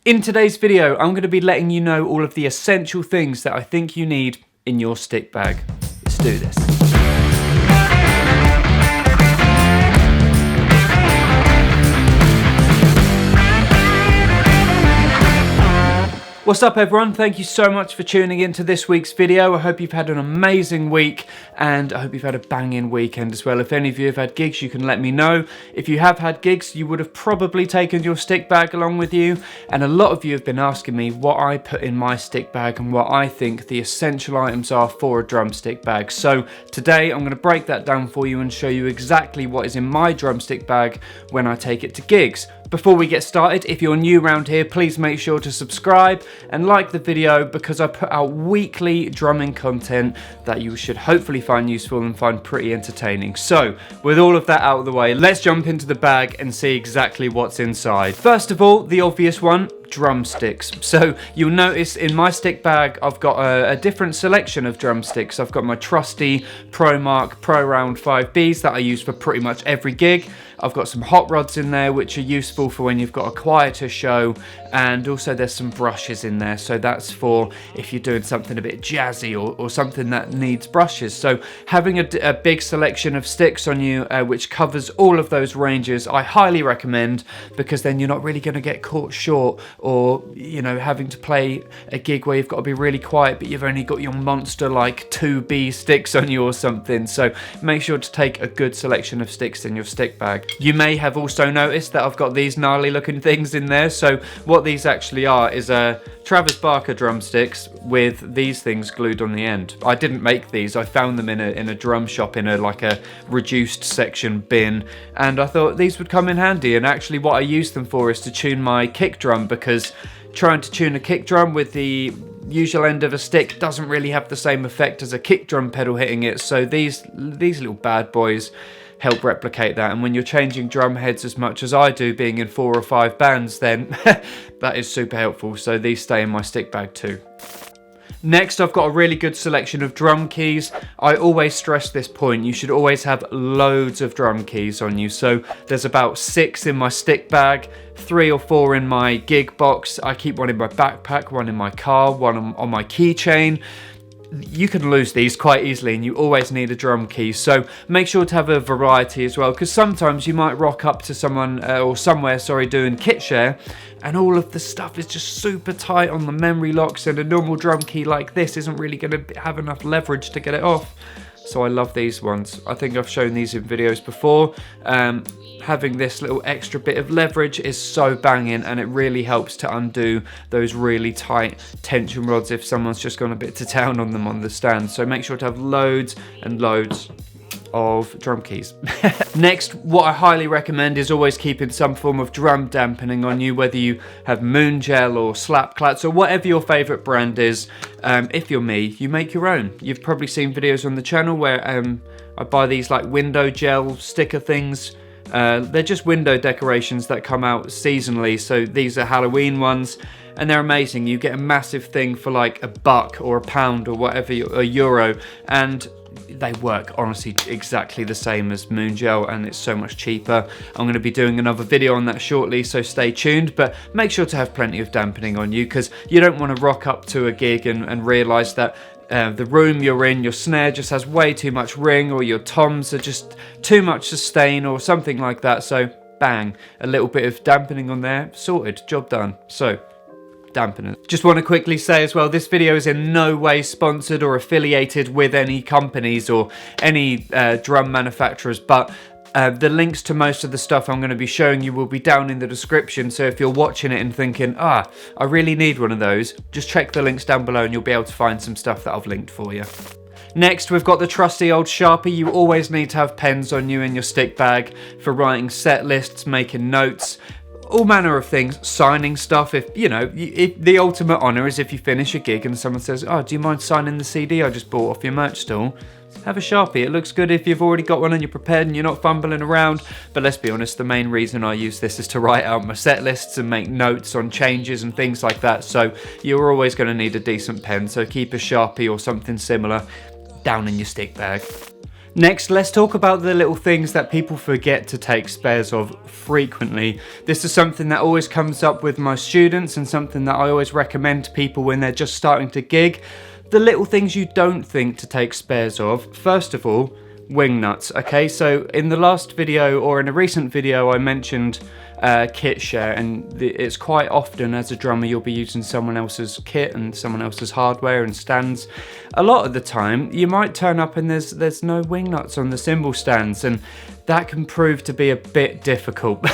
In today's video, I'm going to be letting you know all of the essential things that I think you need in your stick bag. Let's do this. What's up everyone, thank you so much for tuning into this week's video. I hope you've had an amazing week and I hope you've had a banging weekend as well. If any of you have had gigs, you can let me know. If you have had gigs, you would have probably taken your stick bag along with you, and a lot of you have been asking me what I put in my stick bag and what I think the essential items are for a drumstick bag. So today I'm going to break that down for you and show you exactly what is in my drumstick bag when I take it to gigs. Before we get started, if you're new around here, please make sure to subscribe and like the video because I put out weekly drumming content that you should hopefully find useful and find pretty entertaining. So, with all of that out of the way, let's jump into the bag and see exactly what's inside. First of all, the obvious one, drumsticks. So you'll notice in my stick bag I've got a different selection of drumsticks. I've got my trusty ProMark Pro Round 5Bs that I use for pretty much every gig. I've got some hot rods in there which are useful for when you've got a quieter show, and also there's some brushes in there, so that's for if you're doing something a bit jazzy or something that needs brushes. So having a big selection of sticks on you which covers all of those ranges, I highly recommend, because then you're not really going to get caught short, or you know, having to play a gig where you've got to be really quiet but you've only got your monster like 2B sticks on you or something. So make sure to take a good selection of sticks in your stick bag. You may have also noticed that I've got these gnarly looking things in there. So what these actually are is Travis Barker drumsticks with these things glued on the end. I didn't make these, I found them in a drum shop in a reduced section bin, and I thought these would come in handy. And actually what I use them for is to tune my kick drum, because trying to tune a kick drum with the usual end of a stick doesn't really have the same effect as a kick drum pedal hitting it. So these little bad boys help replicate that, and when you're changing drum heads as much as I do, being in 4 or 5 bands, then that is super helpful. So these stay in my stick bag too. Next, I've got a really good selection of drum keys. I always stress this point, you should always have loads of drum keys on you. So there's about 6 in my stick bag, 3 or 4 in my gig box. I keep one in my backpack, one in my car, one on my keychain. You can lose these quite easily and you always need a drum key, so make sure to have a variety as well, because sometimes you might rock up to someone or somewhere doing kit share and all of the stuff is just super tight on the memory locks, and a normal drum key like this isn't really going to have enough leverage to get it off. So I love these ones. I think I've shown these in videos before. Having this little extra bit of leverage is so banging, and it really helps to undo those really tight tension rods if someone's just gone a bit to town on them on the stand. So make sure to have loads and loads of drum keys. Next, what I highly recommend is always keeping some form of drum dampening on you, whether you have Moon Gel or Slap Clats or whatever your favourite brand is. If you're me, you make your own. You've probably seen videos on the channel where I buy these like window gel sticker things. They're just window decorations that come out seasonally, so these are Halloween ones and they're amazing. You get a massive thing for like $1 or £1 or whatever, a euro, and they work honestly exactly the same as Moon Gel, and it's so much cheaper. I'm going to be doing another video on that shortly, so stay tuned, but make sure to have plenty of dampening on you, because you don't want to rock up to a gig and realise that the room you're in, your snare just has way too much ring, or your toms are just too much sustain or something like that. So bang, a little bit of dampening on there, sorted, job done. So dampener. Just want to quickly say as well, this video is in no way sponsored or affiliated with any companies or any drum manufacturers, but the links to most of the stuff I'm going to be showing you will be down in the description, so if you're watching it and thinking, I really need one of those, just check the links down below and you'll be able to find some stuff that I've linked for you. Next, we've got the trusty old Sharpie. You always need to have pens on you in your stick bag for writing set lists, making notes, all manner of things, signing stuff. If you know, the ultimate honour is if you finish a gig and someone says, do you mind signing the CD I just bought off your merch stall? Have a Sharpie. It looks good if you've already got one and you're prepared and you're not fumbling around. But let's be honest, the main reason I use this is to write out my set lists and make notes on changes and things like that. So you're always going to need a decent pen. So keep a Sharpie or something similar down in your stick bag. Next, let's talk about the little things that people forget to take spares of frequently. This is something that always comes up with my students and something that I always recommend to people when they're just starting to gig. The little things you don't think to take spares of. First of all, wing nuts. Okay, so in the last video, or in a recent video, I mentioned kit share, and it's quite often as a drummer you'll be using someone else's kit and someone else's hardware and stands. A lot of the time you might turn up and there's no wing nuts on the cymbal stands, and that can prove to be a bit difficult,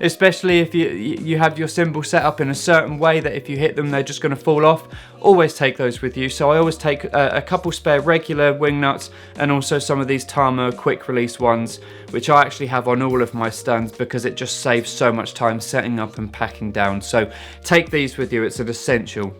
especially if you have your cymbal set up in a certain way that if you hit them they're just going to fall off. Always take those with you. So I always take a couple spare regular wing nuts and also some of these Tama quick release ones, which I actually have on all of my stands because it just saves so much time setting up and packing down. So take these with you, it's an essential.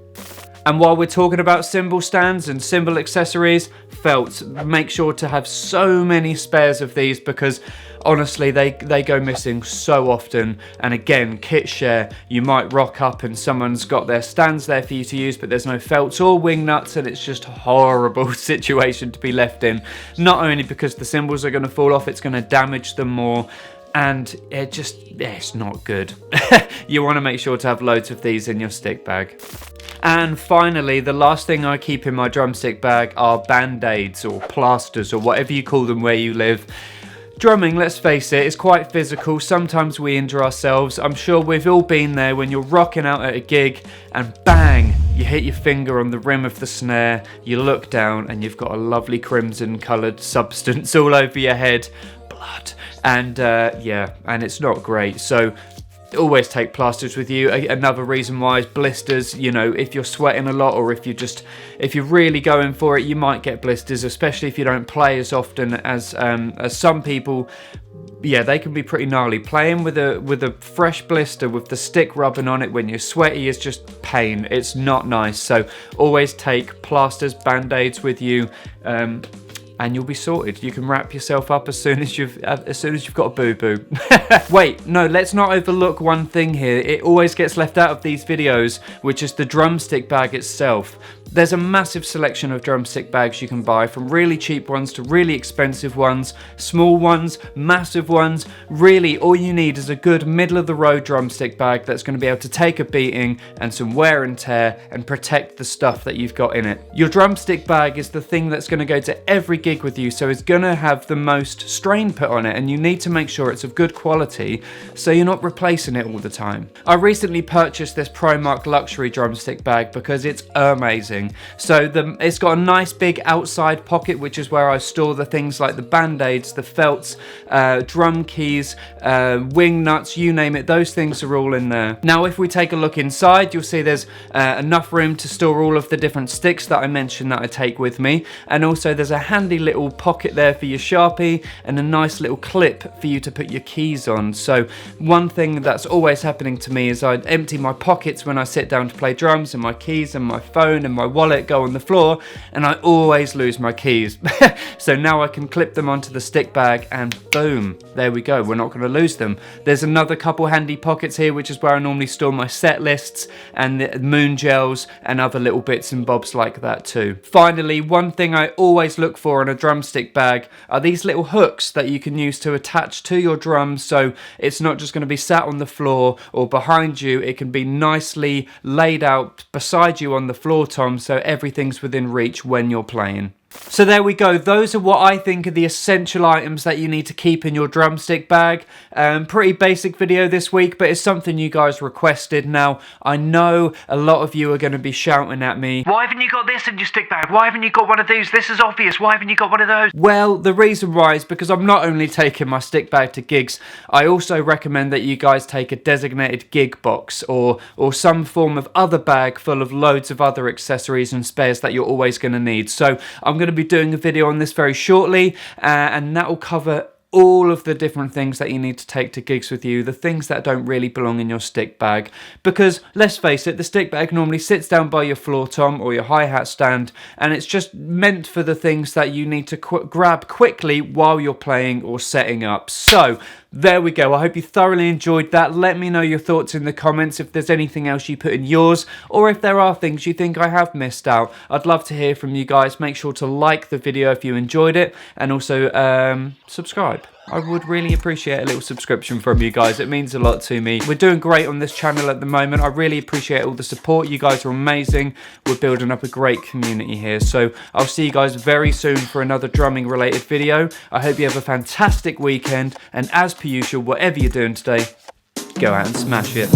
And while we're talking about cymbal stands and cymbal accessories, felts, make sure to have so many spares of these because honestly they go missing so often. And again, kit share, you might rock up and someone's got their stands there for you to use but there's no felts or wing nuts, and it's just a horrible situation to be left in. Not only because the cymbals are going to fall off, it's going to damage them more, and it's not good. You want to make sure to have loads of these in your stick bag. And finally, the last thing I keep in my drumstick bag are band-aids or plasters or whatever you call them where you live. Drumming, let's face it, is quite physical. Sometimes we injure ourselves. I'm sure we've all been there when you're rocking out at a gig and bang, you hit your finger on the rim of the snare, you look down and you've got a lovely crimson coloured substance all over your head. Blood. And yeah, and it's not great. So always take plasters with you. Another reason why is blisters. You know, if you're sweating a lot or if you're really going for it, you might get blisters, especially if you don't play as often as some people. Yeah, they can be pretty gnarly. Playing with a fresh blister with the stick rubbing on it when you're sweaty is just pain. It's not nice. So always take plasters, band-aids with you. And you'll be sorted. You can wrap yourself up as soon as you've got a boo-boo. Wait, no, let's not overlook one thing here. It always gets left out of these videos, which is the drumstick bag itself. There's a massive selection of drumstick bags you can buy, from really cheap ones to really expensive ones, small ones, massive ones. Really, all you need is a good middle-of-the-road drumstick bag that's going to be able to take a beating and some wear and tear and protect the stuff that you've got in it. Your drumstick bag is the thing that's going to go to every gig with you, so it's going to have the most strain put on it, and you need to make sure it's of good quality so you're not replacing it all the time. I recently purchased this Primark luxury drumstick bag because it's amazing. So it's got a nice big outside pocket, which is where I store the things like the band-aids, the felts, drum keys, wing nuts, you name it, those things are all in there. Now if we take a look inside, you'll see there's enough room to store all of the different sticks that I mentioned that I take with me, and also there's a handy little pocket there for your Sharpie and a nice little clip for you to put your keys on. So one thing that's always happening to me is I empty my pockets when I sit down to play drums, and my keys and my phone and my wallet go on the floor, and I always lose my keys. So now I can clip them onto the stick bag and boom, there we go, we're not going to lose them. There's another couple handy pockets here, which is where I normally store my set lists and the moon gels and other little bits and bobs like that too. Finally, one thing I always look for in a drumstick bag are these little hooks that you can use to attach to your drums, so it's not just going to be sat on the floor or behind you, it can be nicely laid out beside you on the floor tom, so everything's within reach when you're playing. So there we go, those are what I think are the essential items that you need to keep in your drumstick bag. Pretty basic video this week, but it's something you guys requested. Now, I know a lot of you are going to be shouting at me, why haven't you got this in your stick bag? Why haven't you got one of these? This is obvious, why haven't you got one of those? Well, the reason why is because I'm not only taking my stick bag to gigs, I also recommend that you guys take a designated gig box or some form of other bag full of loads of other accessories and spares that you're always going to need. So I'm going to be doing a video on this very shortly, and that will cover all of the different things that you need to take to gigs with you, the things that don't really belong in your stick bag. Because let's face it, the stick bag normally sits down by your floor tom or your hi-hat stand, and it's just meant for the things that you need to grab quickly while you're playing or setting up. So There we go. I hope you thoroughly enjoyed that. Let me know your thoughts in the comments if there's anything else you put in yours, or if there are things you think I have missed out. I'd love to hear from you guys. Make sure to like the video if you enjoyed it, and also subscribe. I would really appreciate a little subscription from you guys. It means a lot to me. We're doing great on this channel at the moment. I really appreciate all the support. You guys are amazing. We're building up a great community here. So I'll see you guys very soon for another drumming related video. I hope you have a fantastic weekend. And as per usual, whatever you're doing today, go out and smash it.